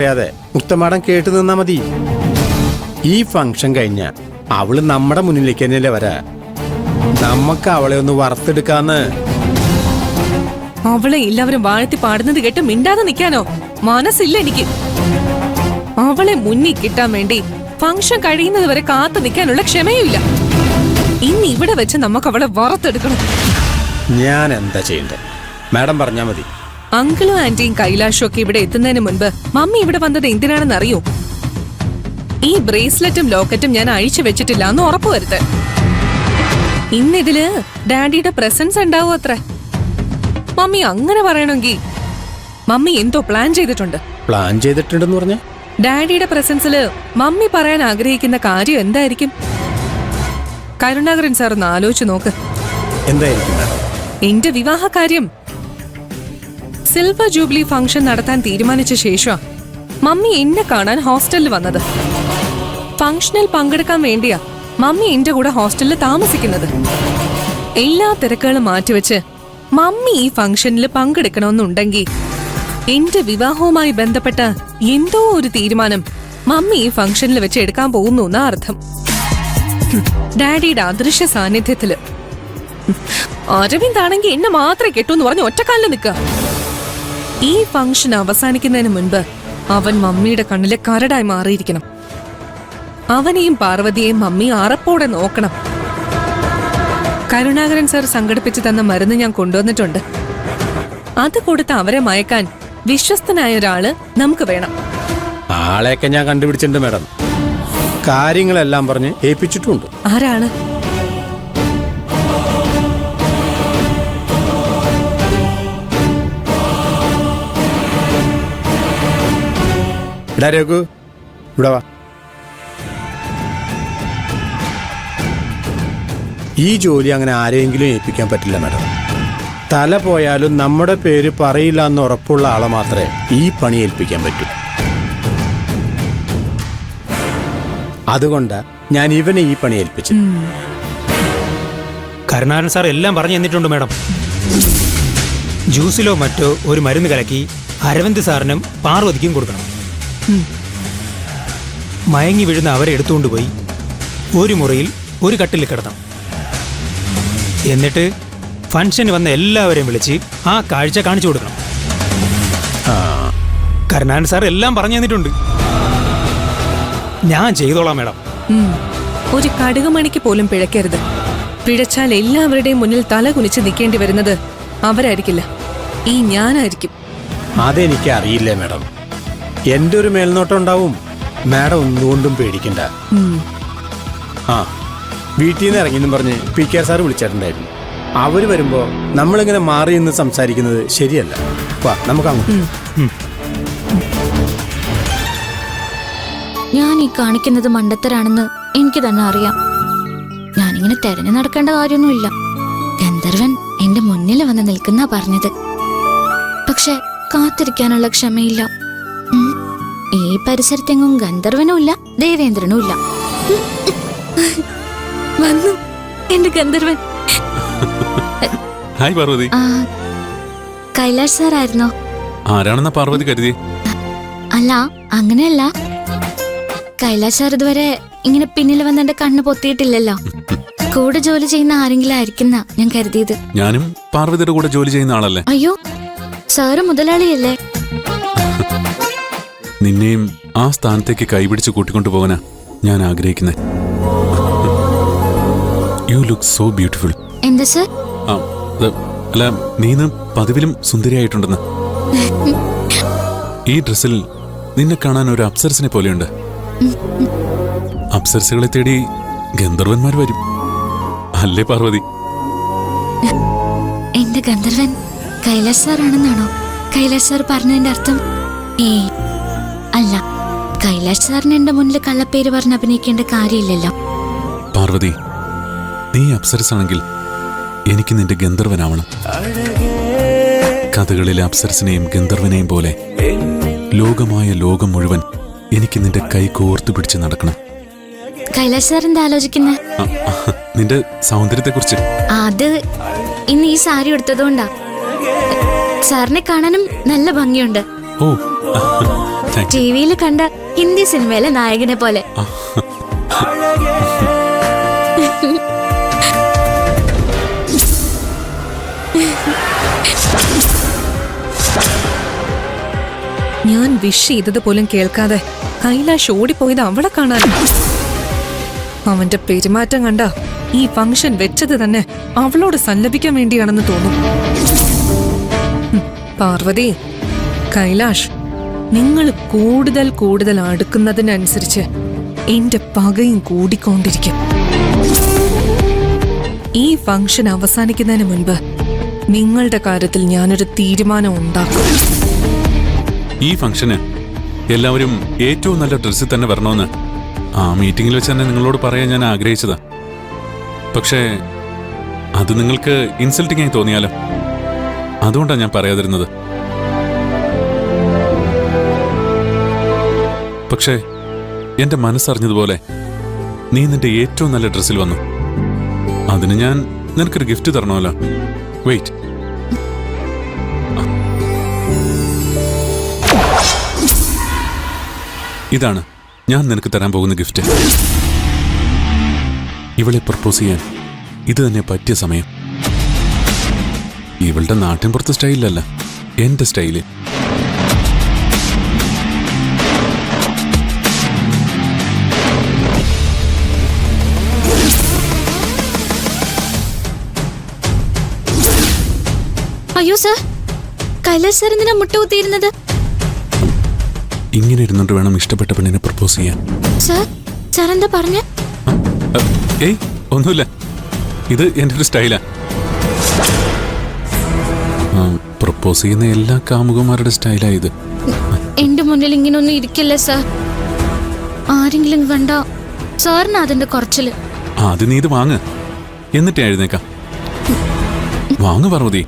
പറയാതെ മുക്തമാടം കേട്ടു നിന്നാ മതി. ഈ ഫംഗ്ഷൻ കഴിഞ്ഞ അവള് നമ്മുടെ മുന്നിലേക്ക് തന്നെയല്ലേ വരാ. നമുക്ക് അവളെ ഒന്ന് വറുത്തെടുക്കാന്ന്. അവളെ എല്ലാവരും വാഴ്ത്തി പാടുന്നത് കേട്ട് മിണ്ടാതെ നിൽക്കാനോ മനസ്സില്ല എനിക്ക്. അവളെ മുന്നിൽ കിട്ടാൻ വേണ്ടി ഫംഗ്ഷൻ കഴിയുന്നത് വരെ കാത്തു നിൽക്കാനുള്ള ക്ഷമയുമില്ല. ഇന്ന് ഇവിടെ വെച്ച് നമുക്ക് അവളെ വറുത്തെടുക്കണം. ഞാൻ എന്താ ചെയ്യണ്ടേ? മാഡം പറഞ്ഞാ മതി. അങ്കിളും ആന്റിയും കൈലാഷും ഒക്കെ ഇവിടെ എത്തുന്നതിന് മുൻപ് മമ്മി ഇവിടെ വന്നത് എന്തിനാണെന്ന് അറിയോ? ഈ ബ്രേസ്ലെറ്റും ലോക്കറ്റും ഞാൻ അഴിച്ചു വെച്ചിട്ടില്ല എന്ന് ഉറപ്പുവരുത്ത്. ഇന്നിതില് ഡാഡിയുടെ പ്രസൻസ് ഉണ്ടാവും അത്ര. മമ്മി അങ്ങനെ പറയണമെങ്കിൽ മമ്മി എന്തോ പ്ലാൻ ചെയ്തിട്ടുണ്ട്. പ്ലാൻ ചെയ്തിട്ടുണ്ടെന്ന് പറഞ്ഞ ഡാഡിയുടെ പ്രസൻസില് മമ്മി പറയാൻ ആഗ്രഹിക്കുന്ന കാര്യം എന്തായിരിക്കും? കരുണാകരൻ സാർ ഒന്ന് ആലോചിച്ച് നോക്ക്. എന്തായിരിക്കും മാഡം? എന്റെ വിവാഹ കാര്യം. സിൽവർ ജൂബിലി ഫംഗ്ഷൻ നടത്താൻ തീരുമാനിച്ച ശേഷം മമ്മി എന്നെ കാണാൻ ഹോസ്റ്റലിൽ വന്നത്. ഫംഗ്ഷനിൽ പങ്കെടുക്കാൻ വേണ്ടിയാ മമ്മി എന്റെ കൂടെ ഹോസ്റ്റലിൽ താമസിക്കുന്നത്. എല്ലാ തിരക്കുകളും മാറ്റിവെച്ച് മമ്മി ഈ ഫംഗ്ഷനിൽ പങ്കെടുക്കണമെന്നുണ്ടെങ്കിൽ എന്റെ വിവാഹവുമായി ബന്ധപ്പെട്ട എന്തോ ഒരു തീരുമാനം മമ്മി ഈ ഫംഗ്ഷനിൽ വെച്ച് എടുക്കാൻ പോകുന്നു എന്നാ അർത്ഥം. ഡാഡിയുടെ അദൃശ്യ സാന്നിധ്യത്തില്. അരവിന്ദ് ആണെങ്കിൽ എന്നെ മാത്രമേ കെട്ടൂന്ന് പറഞ്ഞ് ഒറ്റക്കാലിൽ നിൽക്കുക. ഈ ഫംഗ്ഷൻ അവസാനിക്കുന്നതിന് മുൻപ് അവൻ മമ്മിയുടെ കണ്ണിലെ കരടായി മാറിയിരിക്കണം. അവനെയും പാർവതിയെയും മമ്മി അറപ്പോടെ നോക്കണം. കരുണാകരൻ സാർ സംഘടിപ്പിച്ചു തന്ന മരുന്ന് ഞാൻ കൊണ്ടുവന്നിട്ടുണ്ട്. അത് കൊടുത്ത് അവരെ മയക്കാൻ വിശ്വസ്തനായ ഒരാള് നമുക്ക് വേണം. ആളെയൊക്കെ ഞാൻ കണ്ടുപിടിച്ചിട്ടുണ്ട് മാഡം. കാര്യങ്ങളെല്ലാം പറഞ്ഞ് ഏൽപ്പിച്ചിട്ടുണ്ട്. ആരാണ്? രഘു, ഇവിടെ വാ. ഈ ജോലി അങ്ങനെ ആരെയെങ്കിലും ഏൽപ്പിക്കാൻ പറ്റില്ല മാഡം. തല പോയാലും നമ്മുടെ പേര് പറയില്ല എന്ന് ഉറപ്പുള്ള ആളെ മാത്രമേ ഈ പണി ഏൽപ്പിക്കാൻ പറ്റൂ. അതുകൊണ്ടാ ഞാൻ ഇവനെ ഈ പണി ഏൽപ്പിച്ചു. കരുണാകരൻ സാർ എല്ലാം പറഞ്ഞു തന്നിട്ടുണ്ട് മാഡം. ജ്യൂസിലോ മറ്റോ ഒരു മരുന്ന് കലക്കി അരവിന്ദ് സാറിനും പാർവതിക്കും കൊടുക്കണം. മയങ്ങി വീഴുന്ന അവരെ എടുത്തുകൊണ്ടുപോയി ഒരു മുറിയിൽ ഒരു കട്ടിൽ കിടത്തണം. എന്നിട്ട് ഫംഗ്ഷന് വന്ന എല്ലാവരെയും വിളിച്ച് ആ കാഴ്ച കാണിച്ചു കൊടുക്കണം. കരുണാകരൻ സാർ എല്ലാം പറഞ്ഞു തന്നിട്ടുണ്ട്. ഞാൻ ചെയ്തോളാം മാഡം. ഒരു കടുകുമണിക്ക് പോലും പിഴക്കരുത്. പിഴച്ചാൽ എല്ലാവരുടെയും മുന്നിൽ തല കുനിച്ച് നിൽക്കേണ്ടി വരുന്നത് അവരായിരിക്കില്ല, ഈ ഞാനായിരിക്കും. അതെനിക്ക് അറിയില്ലേ മാഡം. എന്റെ ഒരു മേൽനോട്ടം ഉണ്ടാവും. മാഡം ഒന്നുകൊണ്ടും പേടിക്കണ്ട. ആ, വീട്ടിൽ നിന്ന് ഇറങ്ങിയെന്നും പറഞ്ഞ് PK സാർ വിളിച്ചിട്ടുണ്ടായിരുന്നു. അവര് വരുമ്പോ നമ്മളിങ്ങനെ മാറി നിന്ന് സംസാരിക്കുന്നത് ശരിയല്ല. വാ, നമുക്ക് അങ്ങോട്ട്. ഞാൻ ഈ കാണിക്കുന്നത് മണ്ടത്തരാണെന്ന് എനിക്ക് തന്നെ അറിയാം. ഞാനിങ്ങനെ തെരഞ്ഞു നടക്കേണ്ട കാര്യമൊന്നുമില്ല. ഗന്ധർവൻ എന്റെ മുന്നിൽ വന്ന് നിൽക്കുന്ന പറഞ്ഞത്. പക്ഷെ കാത്തിരിക്കാനുള്ള ക്ഷമയില്ല. ഈ പരിസരത്തെങ്ങും ഗന്ധർവനുമില്ല, ദേവേന്ദ്രനുമില്ല. വന്നു എന്റെ ഗന്ധർവൻ. ഹായ് പാർവതി. കൈലാഷ് സാർ ആയിരുന്നോ? ആരാണെന്ന പാർവതി കരുതി? അല്ല, അങ്ങനെയല്ല. കൈലാഷ് സാർ ഇതുവരെ ഇങ്ങനെ പിന്നിൽ വന്ന് എന്റെ കണ്ണ് പൊത്തിയിട്ടില്ലല്ലോ. കൂടെ ജോലി ചെയ്യുന്ന ആരെങ്കിലും ആയിരിക്കുന്ന ഞാൻ കരുതിയത്. ഞാനും പാർവതിയുടെ കൂടെ ജോലി ചെയ്യുന്ന ആളല്ലേ. അയ്യോ, സാറ് മുതലാളിയല്ലേ? നിന്നെയും ആ സ്ഥാനത്തേക്ക് കൈപിടിച്ച് കൂട്ടിക്കൊണ്ടു പോകാനാ ഞാൻ ആഗ്രഹിക്കുന്നത്. You look so beautiful. എന്താ സർ? അല്ല, നീന്ന് പതിവിലും സുന്ദരിയായിട്ടുണ്ടെന്ന്. ഈ ഡ്രസ്സിൽ നിന്നെ കാണാൻ ഒരു അപ്സരസിനെ പോലെയുണ്ട്. അപ്സരസുകളെ തേടി ഗന്ധർവന്മാർ വരും അല്ലേ പാർവതി? എന്റെ ഗന്ധർവൻ കൈലാഷ് സാർ ആണെന്നാണോ കൈലാഷ് സാർ പറഞ്ഞതിന്റെ അർത്ഥം? അല്ല, കൈലാഷ് സാറിന് എന്റെ മുന്നിൽ കള്ളപ്പേര് പറഞ്ഞ് അഭിനയിക്കേണ്ട കാര്യമില്ലല്ലോ. പാർവതി, നീ അപ്സരസാണെങ്കിൽ എനിക്ക് നിന്റെ ഗന്ധർവനാവണം. കഥകളിലെ അപ്സരസിനെയും ഗന്ധർവനെയും പോലെ ലോകമായ ലോകം മുഴുവൻ എനിക്ക് നിന്റെ കൈ കോർത്തു പിടിച്ച് നടക്കണം. കൈലാഷ് സാർ എന്താ ആലോചിക്കുന്നത്? നിന്റെ സൗന്ദര്യത്തെ കുറിച്ച്. അത് ഇന്ന് ഈ സാരി എടുത്തതുകൊണ്ടാ. സാറിനെ കാണാനും നല്ല ഭംഗിയുണ്ട്. ഓ Thank you. ടിവിയിൽ കണ്ട ഹിന്ദി സിനിമയിലെ നായകനെ പോലെ. ഞാൻ വിഷ് ചെയ്തത് പോലും കേൾക്കാതെ കൈലാഷ് ഓടിപ്പോയത് അവളെ കാണാൻ. അവന്റെ പെരുമാറ്റം കണ്ട ഈ ഫംഗ്ഷൻ വെച്ചത് തന്നെ അവളോട് സല്ലപിക്കാൻ വേണ്ടിയാണെന്ന് തോന്നും. പാർവതി, കൈലാഷ്, നിങ്ങൾ കൂടുതൽ കൂടുതൽ അടുക്കുന്നതിനനുസരിച്ച് എന്റെ പകയും കൂടിക്കൊണ്ടിരിക്കും. ഈ ഫംഗ്ഷൻ അവസാനിക്കുന്നതിന് മുൻപ് നിങ്ങളുടെ കാര്യത്തിൽ ഞാനൊരു തീരുമാനം ഉണ്ടാക്കും. ഈ ഫംഗ്ഷന് എല്ലാവരും ഏറ്റവും നല്ല ഡ്രസ്സിൽ തന്നെ വരണമെന്ന് ആ മീറ്റിംഗിൽ വെച്ച് തന്നെ നിങ്ങളോട് പറയാൻ ഞാൻ ആഗ്രഹിച്ചതാ. പക്ഷേ അത് നിങ്ങൾക്ക് ഇൻസൾട്ടിംഗ് ആയി തോന്നിയാലോ? അതുകൊണ്ടാണ് ഞാൻ പറയാതിരുന്നത്. പക്ഷേ എന്റെ മനസ്സറിഞ്ഞതുപോലെ നീ നിന്റെ ഏറ്റവും നല്ല ഡ്രസ്സിൽ വന്നു. അതിന് ഞാൻ നിനക്കൊരു ഗിഫ്റ്റ് തരണമല്ലോ. വെയിറ്റ്. ഇതാണ് ഞാൻ നിനക്ക് തരാൻ പോകുന്ന ഗിഫ്റ്റ്. ഇവളെ പ്രപ്പോസ് ചെയ്യാൻ ഇത് തന്നെ പറ്റിയ സമയം. ഇവളുടെ നാട്ടിൻപുറത്തെ സ്റ്റൈലിലല്ല, എന്റെ സ്റ്റൈല്. അയ്യോ സർ, കൈലാഷ് സാർ എന്തിനാ മുട്ട കുത്തിയിരുന്നത്? ഇങ്ങനെ ഇരുന്നുകൊണ്ട് വേണം ഇഷ്ടപ്പെട്ട പെണ്ണിനെ പ്രപ്പോസ് ചെയ്യാൻ. സർ, സാർ എന്താ പറഞ്ഞ? ഏയ് ഒന്നുമില്ല, ഇത് എൻ്റെ ഒരു സ്റ്റൈലാ. പ്രപ്പോസ് ചെയ്യുന്ന എല്ലാ കാമുകന്മാരുടെ സ്റ്റൈലാ ഇത്. എന്റെ മുന്നിൽ ഇങ്ങനൊന്നും ഇരിക്കില്ല സർ. ആരെങ്കിലും കണ്ട സാറിന് അതിന്റെ കുറച്ചില്. ആദ്യം നീ ഇത് വാങ്ങ്, എന്നിട്ട് എഴുന്നേക്കാം. വാങ്ങ് പാർവതി.